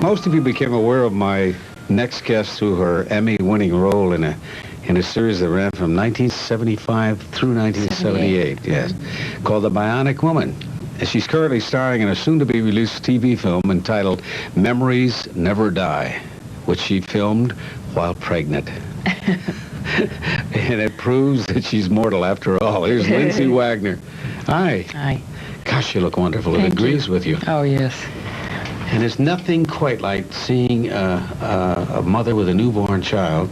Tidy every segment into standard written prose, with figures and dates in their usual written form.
Most of you became aware of my next guest through her Emmy-winning role in a series that ran from 1975 through 1978, yes, called The Bionic Woman. And she's currently starring in a soon-to-be-released TV film entitled Memories Never Die, which she filmed while pregnant. And it proves that she's mortal after all. Here's Lindsay Wagner. Hi. Hi. Gosh, you look wonderful. It agrees with you. Oh, yes. And there's nothing quite like seeing a mother with a newborn child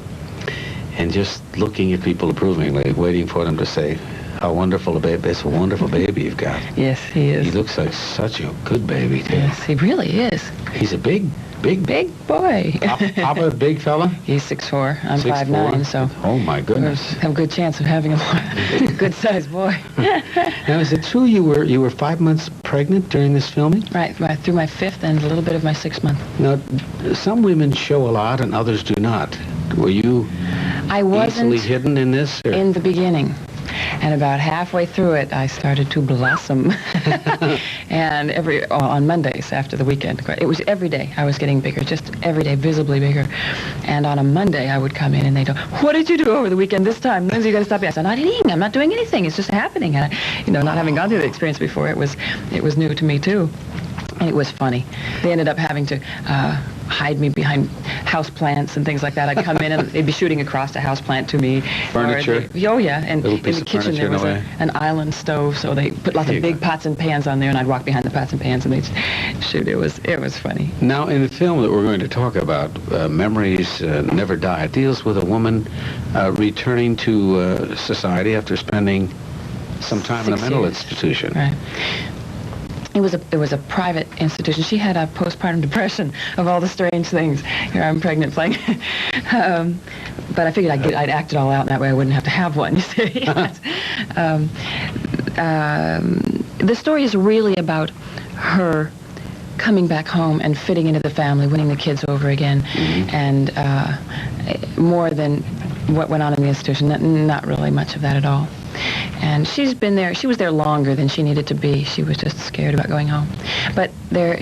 and just looking at people approvingly, waiting for them to say, how wonderful a baby. It's a wonderful baby you've got. Yes, he is. He looks like such a good baby, too. Yes, he really is. He's a big boy. Papa, a big fella? He's 6'4". I'm 6'4"? 5'9", so... Oh, my goodness. Have a good chance of having a good-sized boy. Now, is it true you were 5 months pregnant during this filming? Right, through my 5th and a little bit of my 6th month. Now, some women show a lot and others do not. Were you easily hidden in this? Or? In the beginning. And about halfway through it, I started to blossom. And on Mondays after the weekend, it was every day I was getting bigger, just every day, visibly bigger. And on a Monday, I would come in and they'd go, what did you do over the weekend this time? Lindsay, you got to stop. I said, I'm not doing anything. It's just happening. And not having gone through the experience before, it was new to me too. And it was funny. They ended up having to hide me behind house plants and things like that. I'd come in and they'd be shooting across a house plant to me. Furniture? Oh, yeah. And in the kitchen there was an island stove, so they put lots of big pots and pans on there, and I'd walk behind the pots and pans and they'd shoot. It was funny. Now, in the film that we're going to talk about, Memories Never Die, it deals with a woman returning to society after spending some time in a mental institution. Right. It was a private institution. She had a postpartum depression of all the strange things. Here I'm pregnant playing. But I figured I'd act it all out, and that way I wouldn't have to have one, you see. The story is really about her coming back home and fitting into the family, winning the kids over again, and more than what went on in the institution. Not really much of that at all. And she's been there. She was there longer than she needed to be. She was just scared about going home. But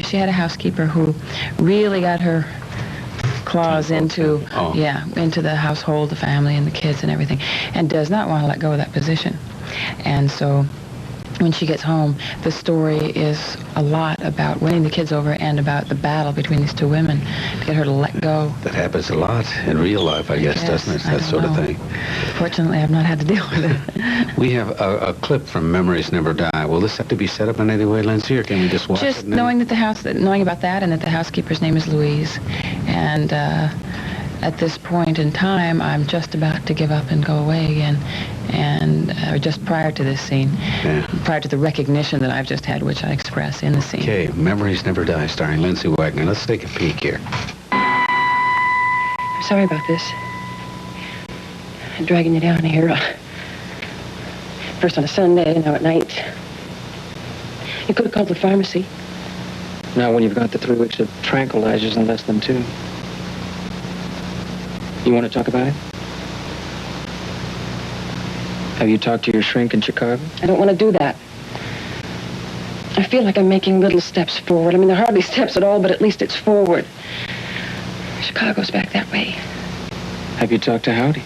she had a housekeeper who really got her claws into the household, the family, and the kids and everything, and does not want to let go of that position. And so when she gets home, the story is a lot about winning the kids over and about the battle between these two women to get her to let go. That happens a lot in real life, I guess, doesn't it? That sort of thing. Fortunately, I've not had to deal with it. We have a clip from Memories Never Die. Will this have to be set up in any way, Lindsay, or can we just watch it? Just knowing about that, and that the housekeeper's name is Louise, and at this point in time, I'm just about to give up and go away again, and just prior to this scene, prior to the recognition that I've just had, which I express in the scene. Okay, Memories Never Die, starring Lindsay Wagner. Let's take a peek here. I'm sorry about this. I'm dragging you down here. First on a Sunday, now at night. You could have called the pharmacy. Now when you've got the 3 weeks of tranquilizers in less than 2. You want to talk about it? Have you talked to your shrink in Chicago? I don't want to do that. I feel like I'm making little steps forward. I mean, they're hardly steps at all, but at least it's forward. Chicago's back that way. Have you talked to Howdy?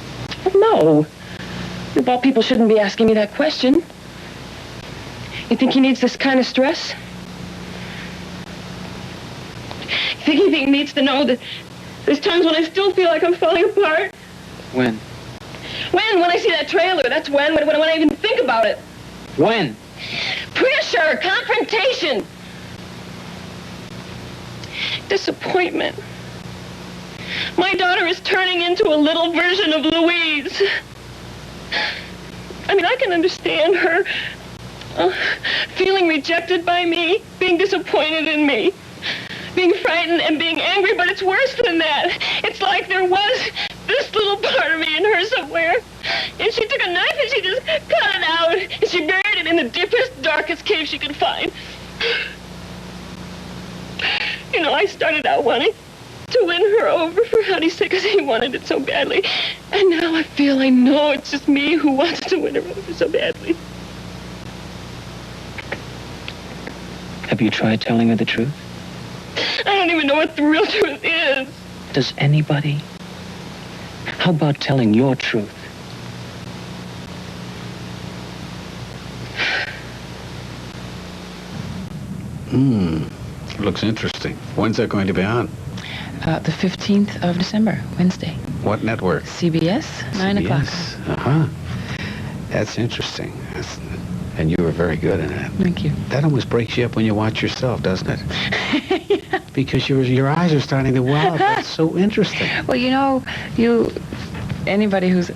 Oh, no. Of all people shouldn't be asking me that question. You think he needs this kind of stress? You think he needs to know that there's times when I still feel like I'm falling apart? When? When I see that trailer. That's when I even think about it. When? Pressure, confrontation, disappointment. My daughter is turning into a little version of Louise. I mean, I can understand her feeling rejected by me, being disappointed in me, being frightened and being angry, but it's worse than that. It's like there was this little part of me in her somewhere, and she took a knife and she just cut it out, and she buried it in the deepest, darkest cave she could find. You know, I started out wanting to win her over for Howdy's sake, because he wanted it so badly, and now I know it's just me who wants to win her over so badly. Have you tried telling her the truth? I don't even know what the real truth is. Does anybody? How about telling your truth? Looks interesting. When's that going to be on? The 15th of December, Wednesday. What network? CBS, 9 o'clock. Uh-huh. That's interesting. And you were very good in it. Thank you. That almost breaks you up when you watch yourself, doesn't it? Yeah. Because your eyes are starting to well up. That's so interesting. Well, you know, anybody who's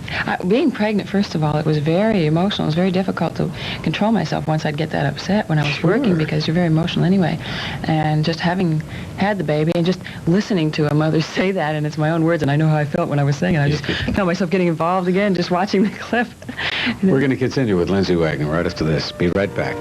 being pregnant, first of all, it was very emotional. It was very difficult to control myself once I'd get that upset when I was working, because you're very emotional anyway. And just having had the baby and just listening to a mother say that, and it's my own words, and I know how I felt when I was saying it. I just found myself getting involved again, just watching the clip. We're going to continue with Lindsay Wagner right after this. Be right back.